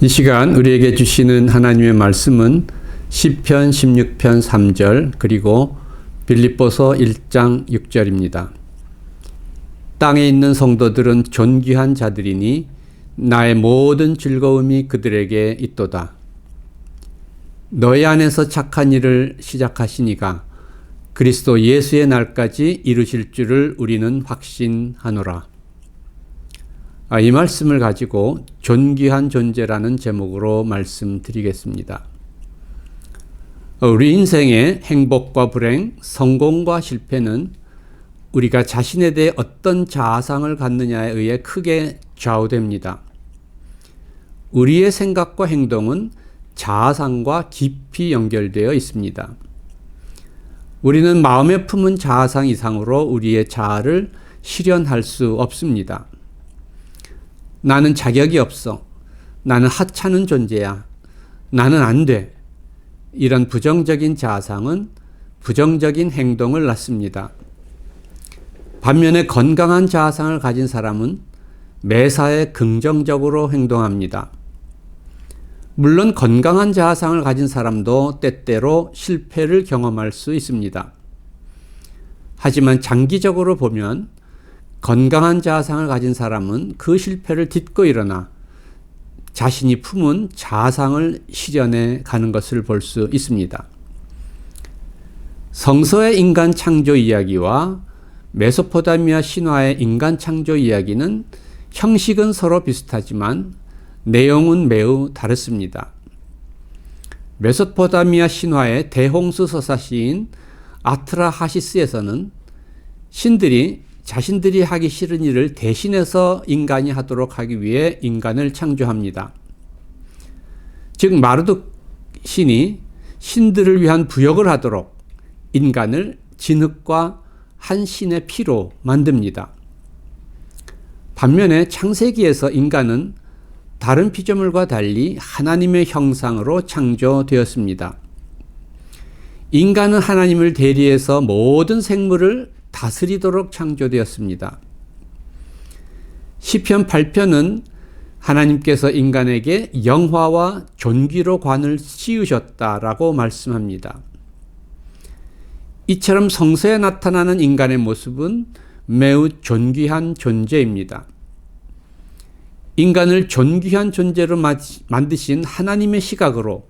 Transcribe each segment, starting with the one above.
이 시간 우리에게 주시는 하나님의 말씀은 시편 16편 3절 그리고 빌립보서 1장 6절입니다. 땅에 있는 성도들은 존귀한 자들이니 나의 모든 즐거움이 그들에게 있도다. 너희 안에서 착한 일을 시작하시니가 그리스도 예수의 날까지 이루실 줄을 우리는 확신하노라. 이 말씀을 가지고 존귀한 존재라는 제목으로 말씀드리겠습니다. 우리 인생의 행복과 불행, 성공과 실패는 우리가 자신에 대해 어떤 자아상을 갖느냐에 의해 크게 좌우됩니다. 우리의 생각과 행동은 자아상과 깊이 연결되어 있습니다. 우리는 마음에 품은 자아상 이상으로 우리의 자아를 실현할 수 없습니다. 나는 자격이 없어. 나는 하찮은 존재야. 나는 안 돼. 이런 부정적인 자아상은 부정적인 행동을 낳습니다. 반면에 건강한 자아상을 가진 사람은 매사에 긍정적으로 행동합니다. 물론 건강한 자아상을 가진 사람도 때때로 실패를 경험할 수 있습니다. 하지만 장기적으로 보면 건강한 자아상을 가진 사람은 그 실패를 딛고 일어나 자신이 품은 자아상을 실현해 가는 것을 볼 수 있습니다. 성서의 인간 창조 이야기와 메소포타미아 신화의 인간 창조 이야기는 형식은 서로 비슷하지만 내용은 매우 다릅니다. 메소포타미아 신화의 대홍수 서사시인 아트라하시스에서는 신들이 자신들이 하기 싫은 일을 대신해서 인간이 하도록 하기 위해 인간을 창조합니다. 즉 마르둑 신이 신들을 위한 부역을 하도록 인간을 진흙과 한 신의 피로 만듭니다. 반면에 창세기에서 인간은 다른 피조물과 달리 하나님의 형상으로 창조되었습니다. 인간은 하나님을 대리해서 모든 생물을 다스리도록 창조되었습니다. 시편 8편은 하나님께서 인간에게 영화와 존귀로 관을 씌우셨다라고 말씀합니다. 이처럼 성서에 나타나는 인간의 모습은 매우 존귀한 존재입니다. 인간을 존귀한 존재로 만드신 하나님의 시각으로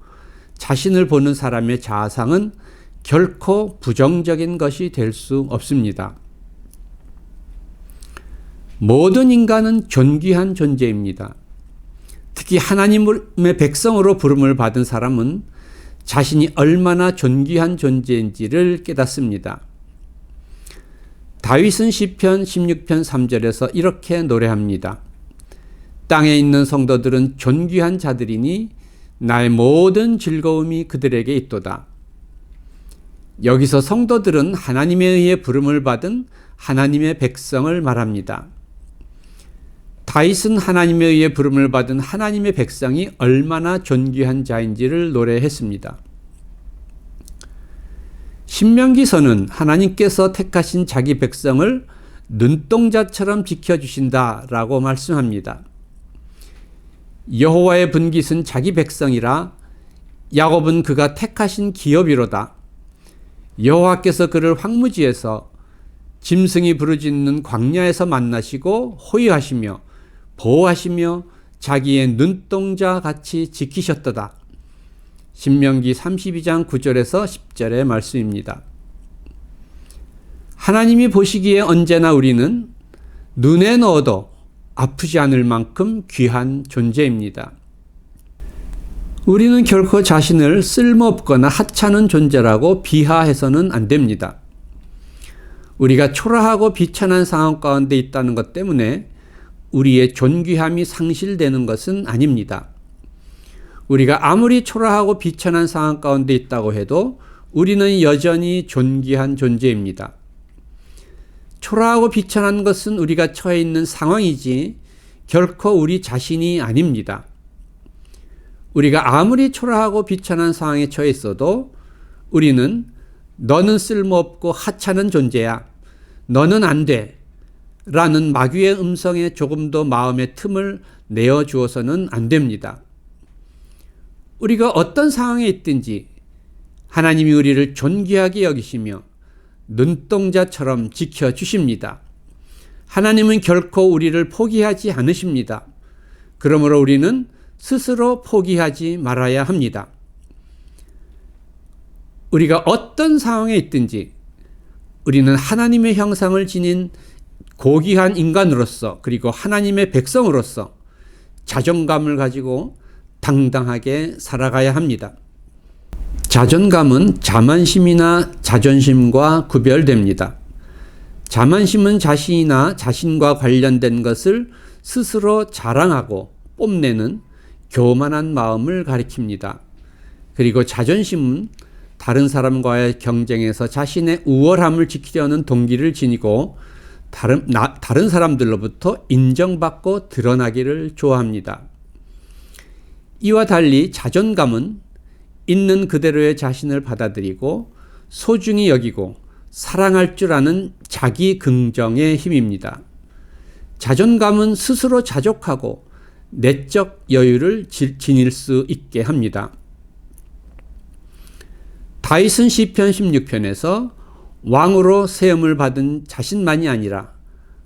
자신을 보는 사람의 자아상은 결코 부정적인 것이 될 수 없습니다. 모든 인간은 존귀한 존재입니다. 특히 하나님의 백성으로 부름을 받은 사람은 자신이 얼마나 존귀한 존재인지를 깨닫습니다. 다윗은 시편 16편 3절에서 이렇게 노래합니다. 땅에 있는 성도들은 존귀한 자들이니 나의 모든 즐거움이 그들에게 있도다. 여기서 성도들은 하나님에 의해 부름을 받은 하나님의 백성을 말합니다. 다윗은 하나님에 의해 부름을 받은 하나님의 백성이 얼마나 존귀한 자인지를 노래했습니다. 신명기서는 하나님께서 택하신 자기 백성을 눈동자처럼 지켜주신다라고 말씀합니다. 여호와의 분깃은 자기 백성이라 야곱은 그가 택하신 기업이로다. 여호와께서 그를 황무지에서 짐승이 부르짖는 광야에서 만나시고 호위하시며 보호하시며 자기의 눈동자 같이 지키셨도다. 신명기 32장 9절에서 10절의 말씀입니다. 하나님이 보시기에 언제나 우리는 눈에 넣어도 아프지 않을 만큼 귀한 존재입니다. 우리는 결코 자신을 쓸모없거나 하찮은 존재라고 비하해서는 안 됩니다. 우리가 초라하고 비천한 상황 가운데 있다는 것 때문에 우리의 존귀함이 상실되는 것은 아닙니다. 우리가 아무리 초라하고 비천한 상황 가운데 있다고 해도 우리는 여전히 존귀한 존재입니다. 초라하고 비천한 것은 우리가 처해 있는 상황이지 결코 우리 자신이 아닙니다. 우리가 아무리 초라하고 비천한 상황에 처해 있어도 우리는 너는 쓸모없고 하찮은 존재야. 너는 안 돼. 라는 마귀의 음성에 조금도 마음의 틈을 내어주어서는 안 됩니다. 우리가 어떤 상황에 있든지 하나님이 우리를 존귀하게 여기시며 눈동자처럼 지켜주십니다. 하나님은 결코 우리를 포기하지 않으십니다. 그러므로 우리는 스스로 포기하지 말아야 합니다. 우리가 어떤 상황에 있든지 우리는 하나님의 형상을 지닌 고귀한 인간으로서 그리고 하나님의 백성으로서 자존감을 가지고 당당하게 살아가야 합니다. 자존감은 자만심이나 자존심과 구별됩니다. 자만심은 자신이나 자신과 관련된 것을 스스로 자랑하고 뽐내는 교만한 마음을 가리킵니다. 그리고 자존심은 다른 사람과의 경쟁에서 자신의 우월함을 지키려는 동기를 지니고 다른 사람들로부터 인정받고 드러나기를 좋아합니다. 이와 달리 자존감은 있는 그대로의 자신을 받아들이고 소중히 여기고 사랑할 줄 아는 자기 긍정의 힘입니다. 자존감은 스스로 자족하고 내적 여유를 지닐 수 있게 합니다. 다윗은 시편 16편에서 왕으로 세움을 받은 자신만이 아니라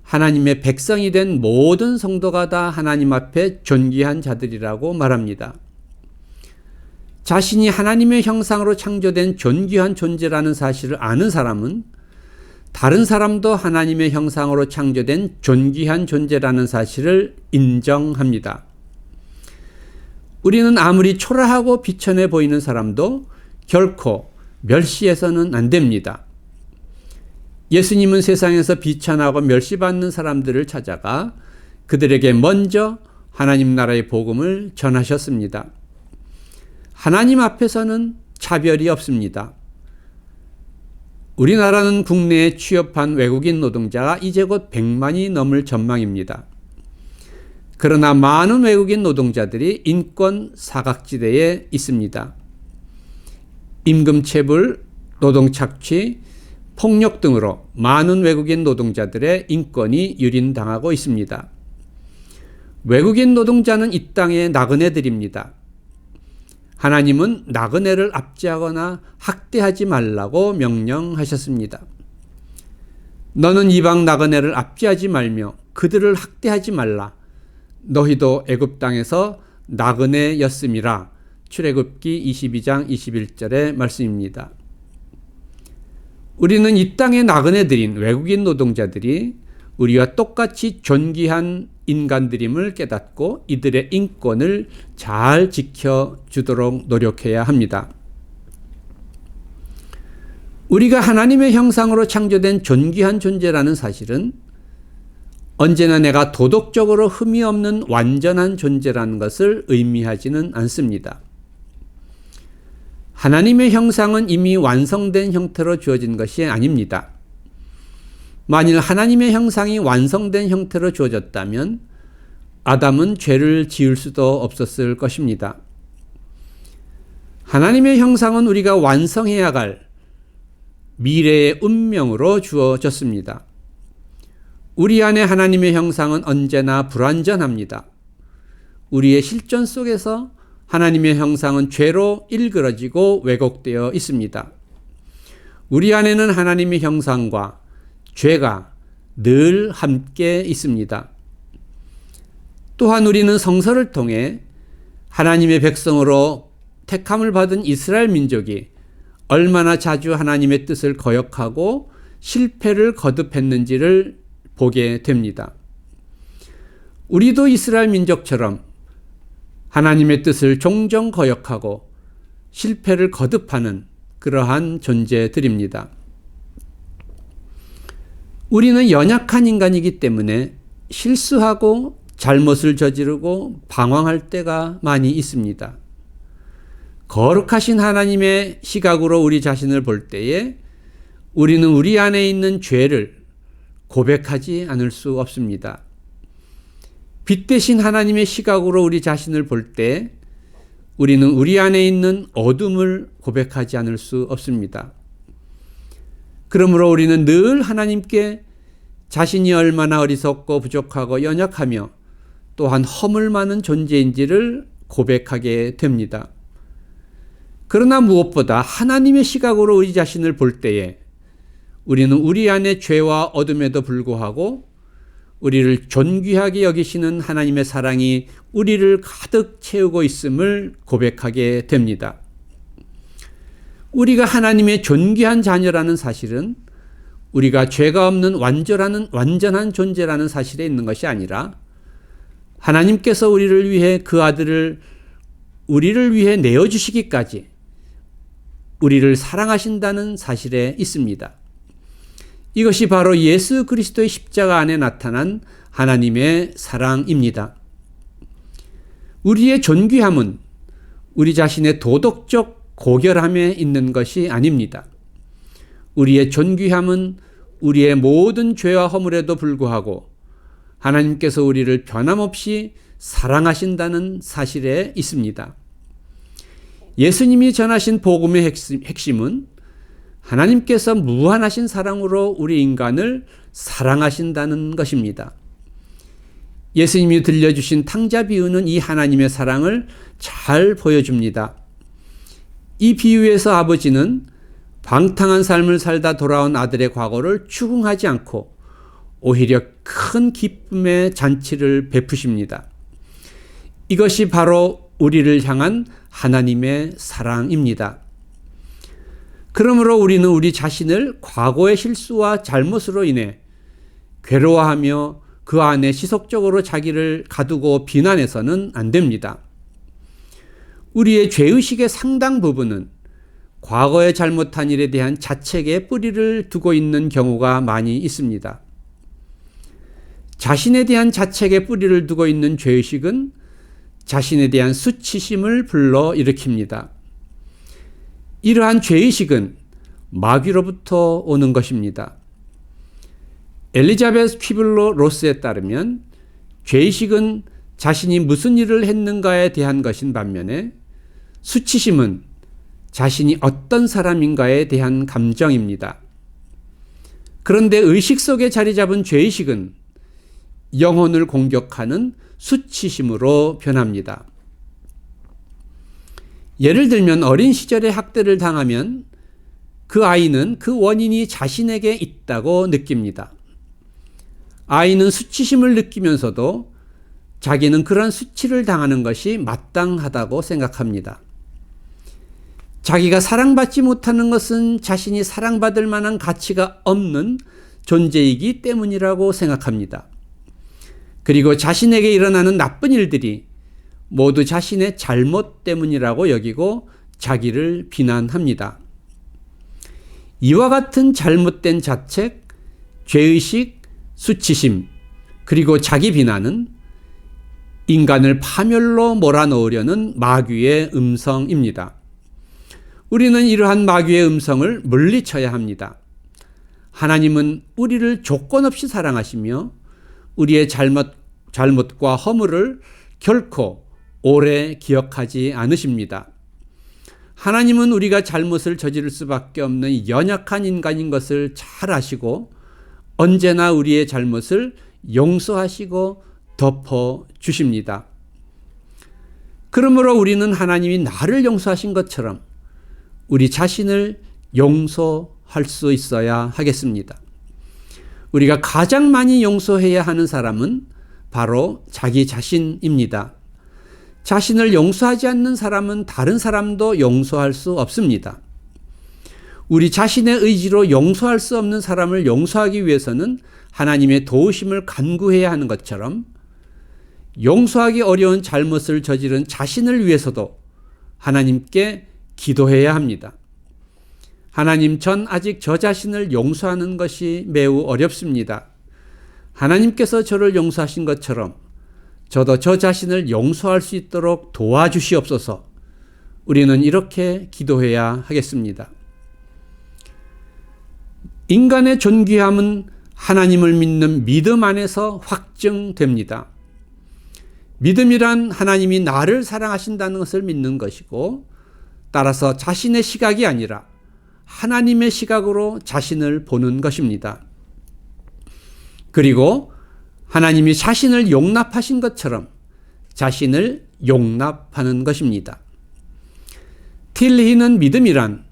하나님의 백성이 된 모든 성도가 다 하나님 앞에 존귀한 자들이라고 말합니다. 자신이 하나님의 형상으로 창조된 존귀한 존재라는 사실을 아는 사람은 다른 사람도 하나님의 형상으로 창조된 존귀한 존재라는 사실을 인정합니다. 우리는 아무리 초라하고 비천해 보이는 사람도 결코 멸시해서는 안 됩니다. 예수님은 세상에서 비천하고 멸시받는 사람들을 찾아가 그들에게 먼저 하나님 나라의 복음을 전하셨습니다. 하나님 앞에서는 차별이 없습니다. 우리나라는 국내에 취업한 외국인 노동자가 이제 곧 100만이 넘을 전망입니다. 그러나 많은 외국인 노동자들이 인권 사각지대에 있습니다. 임금체불, 노동착취, 폭력 등으로 많은 외국인 노동자들의 인권이 유린당하고 있습니다. 외국인 노동자는 이 땅의 나그네들입니다. 하나님은 나그네를 압제하거나 학대하지 말라고 명령하셨습니다. 너는 이방 나그네를 압제하지 말며 그들을 학대하지 말라. 너희도 애굽 땅에서 나그네였음이라. 출애굽기 22장 21절의 말씀입니다. 우리는 이 땅의 나그네들인 외국인 노동자들이 우리와 똑같이 존귀한 인간들임을 깨닫고 이들의 인권을 잘 지켜주도록 노력해야 합니다. 우리가 하나님의 형상으로 창조된 존귀한 존재라는 사실은 언제나 내가 도덕적으로 흠이 없는 완전한 존재라는 것을 의미하지는 않습니다. 하나님의 형상은 이미 완성된 형태로 주어진 것이 아닙니다. 만일 하나님의 형상이 완성된 형태로 주어졌다면 아담은 죄를 지을 수도 없었을 것입니다. 하나님의 형상은 우리가 완성해야 할 미래의 운명으로 주어졌습니다. 우리 안에 하나님의 형상은 언제나 불완전합니다. 우리의 실존 속에서 하나님의 형상은 죄로 일그러지고 왜곡되어 있습니다. 우리 안에는 하나님의 형상과 죄가 늘 함께 있습니다. 또한 우리는 성서를 통해 하나님의 백성으로 택함을 받은 이스라엘 민족이 얼마나 자주 하나님의 뜻을 거역하고 실패를 거듭했는지를 보게 됩니다. 우리도 이스라엘 민족처럼 하나님의 뜻을 종종 거역하고 실패를 거듭하는 그러한 존재들입니다. 우리는 연약한 인간이기 때문에 실수하고 잘못을 저지르고 방황할 때가 많이 있습니다. 거룩하신 하나님의 시각으로 우리 자신을 볼 때에 우리는 우리 안에 있는 죄를 고백하지 않을 수 없습니다. 빛 대신 하나님의 시각으로 우리 자신을 볼 때 우리는 우리 안에 있는 어둠을 고백하지 않을 수 없습니다. 그러므로 우리는 늘 하나님께 자신이 얼마나 어리석고 부족하고 연약하며 또한 허물 많은 존재인지를 고백하게 됩니다. 그러나 무엇보다 하나님의 시각으로 우리 자신을 볼 때에 우리는 우리 안에 죄와 어둠에도 불구하고 우리를 존귀하게 여기시는 하나님의 사랑이 우리를 가득 채우고 있음을 고백하게 됩니다. 우리가 하나님의 존귀한 자녀라는 사실은 우리가 죄가 없는 완전한 존재라는 사실에 있는 것이 아니라 하나님께서 우리를 위해 그 아들을 우리를 위해 내어주시기까지 우리를 사랑하신다는 사실에 있습니다. 이것이 바로 예수 그리스도의 십자가 안에 나타난 하나님의 사랑입니다. 우리의 존귀함은 우리 자신의 도덕적 고결함에 있는 것이 아닙니다. 우리의 존귀함은 우리의 모든 죄와 허물에도 불구하고 하나님께서 우리를 변함없이 사랑하신다는 사실에 있습니다. 예수님이 전하신 복음의 핵심은 하나님께서 무한하신 사랑으로 우리 인간을 사랑하신다는 것입니다. 예수님이 들려주신 탕자 비유는 이 하나님의 사랑을 잘 보여줍니다. 이 비유에서 아버지는 방탕한 삶을 살다 돌아온 아들의 과거를 추궁하지 않고 오히려 큰 기쁨의 잔치를 베푸십니다. 이것이 바로 우리를 향한 하나님의 사랑입니다. 그러므로 우리는 우리 자신을 과거의 실수와 잘못으로 인해 괴로워하며 그 안에 시속적으로 자기를 가두고 비난해서는 안 됩니다. 우리의 죄의식의 상당 부분은 과거에 잘못한 일에 대한 자책에 뿌리를 두고 있는 경우가 많이 있습니다. 자신에 대한 자책에 뿌리를 두고 있는 죄의식은 자신에 대한 수치심을 불러일으킵니다. 이러한 죄의식은 마귀로부터 오는 것입니다. 엘리자베스 퀴블러 로스에 따르면 죄의식은 자신이 무슨 일을 했는가에 대한 것인 반면에 수치심은 자신이 어떤 사람인가에 대한 감정입니다. 그런데 의식 속에 자리 잡은 죄의식은 영혼을 공격하는 수치심으로 변합니다. 예를 들면 어린 시절에 학대를 당하면 그 아이는 그 원인이 자신에게 있다고 느낍니다. 아이는 수치심을 느끼면서도 자기는 그런 수치를 당하는 것이 마땅하다고 생각합니다. 자기가 사랑받지 못하는 것은 자신이 사랑받을 만한 가치가 없는 존재이기 때문이라고 생각합니다. 그리고 자신에게 일어나는 나쁜 일들이 모두 자신의 잘못 때문이라고 여기고 자기를 비난합니다. 이와 같은 잘못된 자책, 죄의식, 수치심, 그리고 자기 비난은 인간을 파멸로 몰아넣으려는 마귀의 음성입니다. 우리는 이러한 마귀의 음성을 물리쳐야 합니다. 하나님은 우리를 조건 없이 사랑하시며 우리의 잘못과 허물을 결코 오래 기억하지 않으십니다. 하나님은 우리가 잘못을 저지를 수밖에 없는 연약한 인간인 것을 잘 아시고 언제나 우리의 잘못을 용서하시고 덮어 주십니다. 그러므로 우리는 하나님이 나를 용서하신 것처럼 우리 자신을 용서할 수 있어야 하겠습니다. 우리가 가장 많이 용서해야 하는 사람은 바로 자기 자신입니다. 자신을 용서하지 않는 사람은 다른 사람도 용서할 수 없습니다. 우리 자신의 의지로 용서할 수 없는 사람을 용서하기 위해서는 하나님의 도우심을 간구해야 하는 것처럼 용서하기 어려운 잘못을 저지른 자신을 위해서도 하나님께 기도해야 합니다. 하나님, 전 아직 저 자신을 용서하는 것이 매우 어렵습니다. 하나님께서 저를 용서하신 것처럼 저도 저 자신을 용서할 수 있도록 도와주시옵소서. 우리는 이렇게 기도해야 하겠습니다. 인간의 존귀함은 하나님을 믿는 믿음 안에서 확증됩니다. 믿음이란 하나님이 나를 사랑하신다는 것을 믿는 것이고, 따라서 자신의 시각이 아니라 하나님의 시각으로 자신을 보는 것입니다. 그리고 하나님이 자신을 용납하신 것처럼 자신을 용납하는 것입니다. 틸히는 믿음이란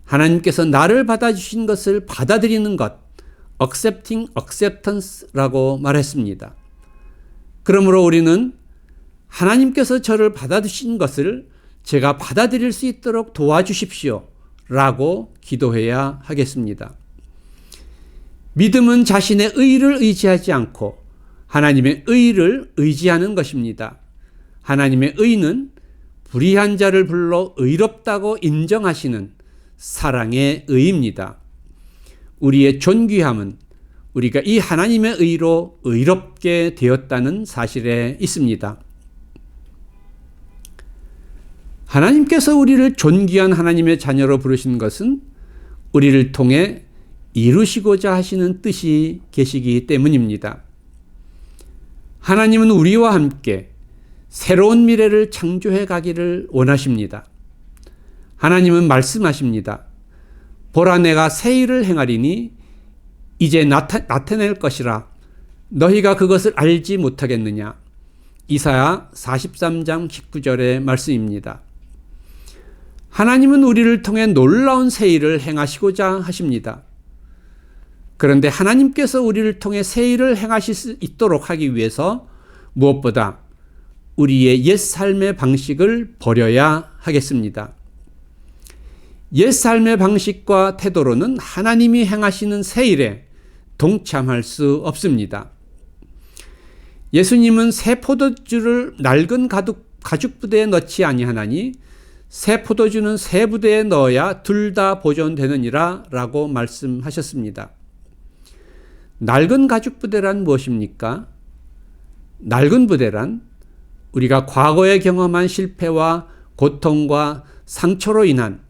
하나님께서 나를 받아주신 것을 받아들이는 것, accepting acceptance라고 말했습니다. 그러므로 우리는 하나님께서 저를 받아주신 것을 제가 받아들일 수 있도록 도와주십시오 라고 기도해야 하겠습니다. 믿음은 자신의 의를 의지하지 않고 하나님의 의를 의지하는 것입니다. 하나님의 의는 불의한 자를 불러 의롭다고 인정하시는 사랑의 의입니다. 우리의 존귀함은 우리가 이 하나님의 의로 의롭게 되었다는 사실에 있습니다. 하나님께서 우리를 존귀한 하나님의 자녀로 부르신 것은 우리를 통해 이루시고자 하시는 뜻이 계시기 때문입니다. 하나님은 우리와 함께 새로운 미래를 창조해 가기를 원하십니다. 하나님은 말씀하십니다. 보라, 내가 새 일을 행하리니 이제 나타낼 것이라 너희가 그것을 알지 못하겠느냐. 이사야 43장 19절의 말씀입니다. 하나님은 우리를 통해 놀라운 새 일을 행하시고자 하십니다. 그런데 하나님께서 우리를 통해 새 일을 행하실 수 있도록 하기 위해서 무엇보다 우리의 옛 삶의 방식을 버려야 하겠습니다. 옛 삶의 방식과 태도로는 하나님이 행하시는 새 일에 동참할 수 없습니다. 예수님은 새 포도주를 낡은 가죽 부대에 넣지 아니하나니 새 포도주는 새 부대에 넣어야 둘 다 보존되느니라 라고 말씀하셨습니다. 낡은 가죽 부대란 무엇입니까? 낡은 부대란 우리가 과거에 경험한 실패와 고통과 상처로 인한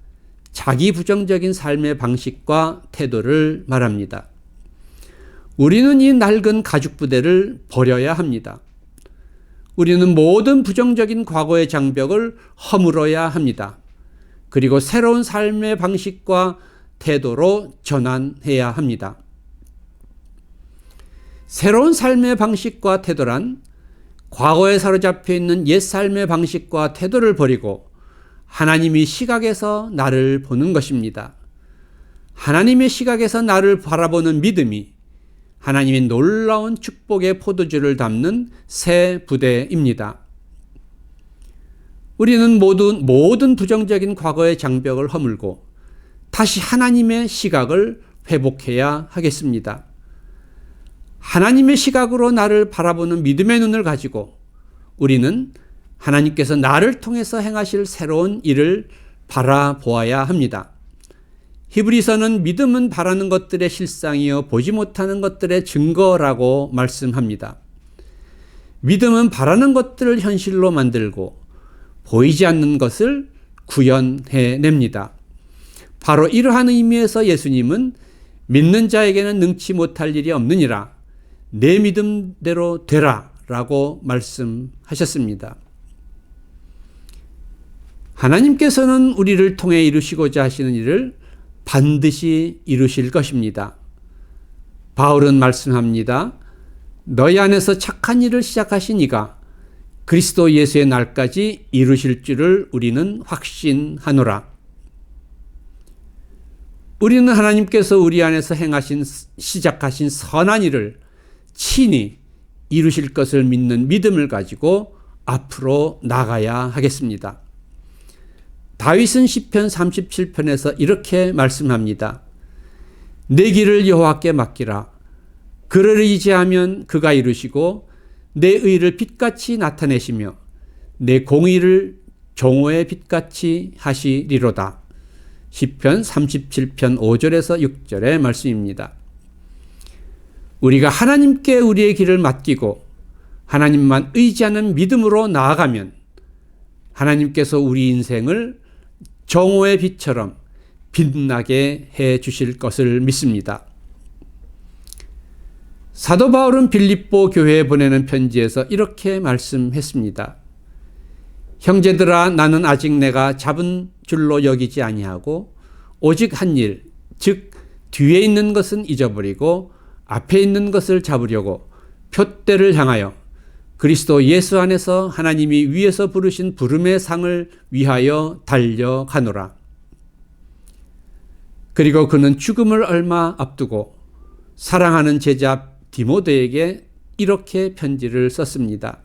자기 부정적인 삶의 방식과 태도를 말합니다. 우리는 이 낡은 가죽 부대를 버려야 합니다. 우리는 모든 부정적인 과거의 장벽을 허물어야 합니다. 그리고 새로운 삶의 방식과 태도로 전환해야 합니다. 새로운 삶의 방식과 태도란 과거에 사로잡혀 있는 옛 삶의 방식과 태도를 버리고 하나님의 시각에서 나를 보는 것입니다. 하나님의 시각에서 나를 바라보는 믿음이 하나님의 놀라운 축복의 포도주를 담는 새 부대입니다. 우리는 모든 부정적인 과거의 장벽을 허물고 다시 하나님의 시각을 회복해야 하겠습니다. 하나님의 시각으로 나를 바라보는 믿음의 눈을 가지고 우리는 하나님께서 나를 통해서 행하실 새로운 일을 바라보아야 합니다. 히브리서는 믿음은 바라는 것들의 실상이요 보지 못하는 것들의 증거라고 말씀합니다. 믿음은 바라는 것들을 현실로 만들고 보이지 않는 것을 구현해냅니다. 바로 이러한 의미에서 예수님은 믿는 자에게는 능치 못할 일이 없느니라 내 믿음대로 되라 라고 말씀하셨습니다. 하나님께서는 우리를 통해 이루시고자 하시는 일을 반드시 이루실 것입니다. 바울은 말씀합니다. 너희 안에서 착한 일을 시작하신 이가 그리스도 예수의 날까지 이루실 줄을 우리는 확신하노라. 우리는 하나님께서 우리 안에서 시작하신 선한 일을 친히 이루실 것을 믿는 믿음을 가지고 앞으로 나가야 하겠습니다. 다윗은 시편 37편에서 이렇게 말씀합니다. 내 길을 여호와께 맡기라. 그를 의지하면 그가 이루시고 내 의를 빛같이 나타내시며 내 공의를 종호의 빛같이 하시리로다. 시편 37편 5절에서 6절의 말씀입니다. 우리가 하나님께 우리의 길을 맡기고 하나님만 의지하는 믿음으로 나아가면 하나님께서 우리 인생을 정오의 빛처럼 빛나게 해 주실 것을 믿습니다. 사도 바울은 빌립보 교회에 보내는 편지에서 이렇게 말씀했습니다. 형제들아, 나는 아직 내가 잡은 줄로 여기지 아니하고 오직 한 일, 즉 뒤에 있는 것은 잊어버리고 앞에 있는 것을 잡으려고 푯대를 향하여 그리스도 예수 안에서 하나님이 위에서 부르신 부름의 상을 위하여 달려가노라. 그리고 그는 죽음을 얼마 앞두고 사랑하는 제자 디모데에게 이렇게 편지를 썼습니다.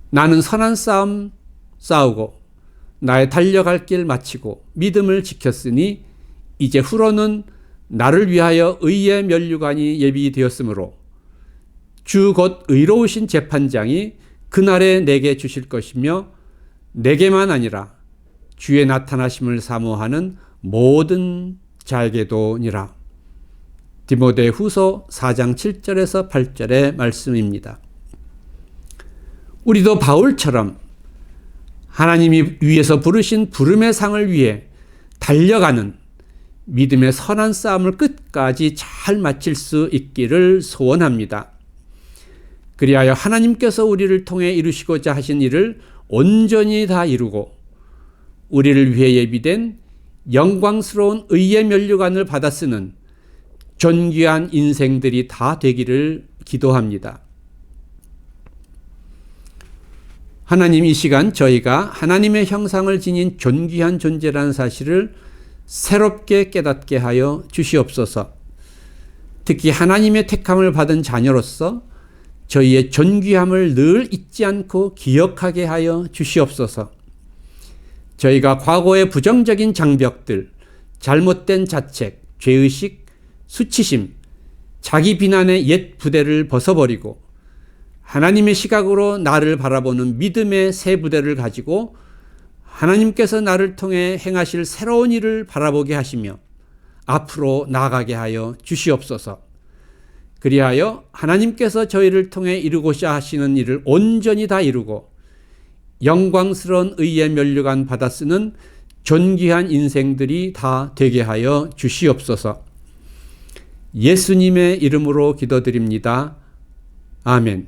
나는 선한 싸움 싸우고 나의 달려갈 길 마치고 믿음을 지켰으니 이제 후로는 나를 위하여 의의 면류관이 예비되었으므로 주 곧 의로우신 재판장이 그날에 내게 주실 것이며 내게만 아니라 주의 나타나심을 사모하는 모든 자에게도니라. 디모데 후서 4장 7절에서 8절의 말씀입니다. 우리도 바울처럼 하나님이 위에서 부르신 부름의 상을 위해 달려가는 믿음의 선한 싸움을 끝까지 잘 마칠 수 있기를 소원합니다. 그리하여 하나님께서 우리를 통해 이루시고자 하신 일을 온전히 다 이루고 우리를 위해 예비된 영광스러운 의의 면류관을 받아 쓰는 존귀한 인생들이 다 되기를 기도합니다. 하나님, 이 시간 저희가 하나님의 형상을 지닌 존귀한 존재라는 사실을 새롭게 깨닫게 하여 주시옵소서. 특히 하나님의 택함을 받은 자녀로서 저희의 존귀함을 늘 잊지 않고 기억하게 하여 주시옵소서. 저희가 과거의 부정적인 장벽들, 잘못된 자책, 죄의식, 수치심, 자기 비난의 옛 부대를 벗어버리고 하나님의 시각으로 나를 바라보는 믿음의 새 부대를 가지고 하나님께서 나를 통해 행하실 새로운 일을 바라보게 하시며 앞으로 나아가게 하여 주시옵소서. 그리하여 하나님께서 저희를 통해 이루고자 하시는 일을 온전히 다 이루고 영광스러운 의의 면류관 받아 쓰는 존귀한 인생들이 다 되게 하여 주시옵소서. 예수님의 이름으로 기도드립니다. 아멘.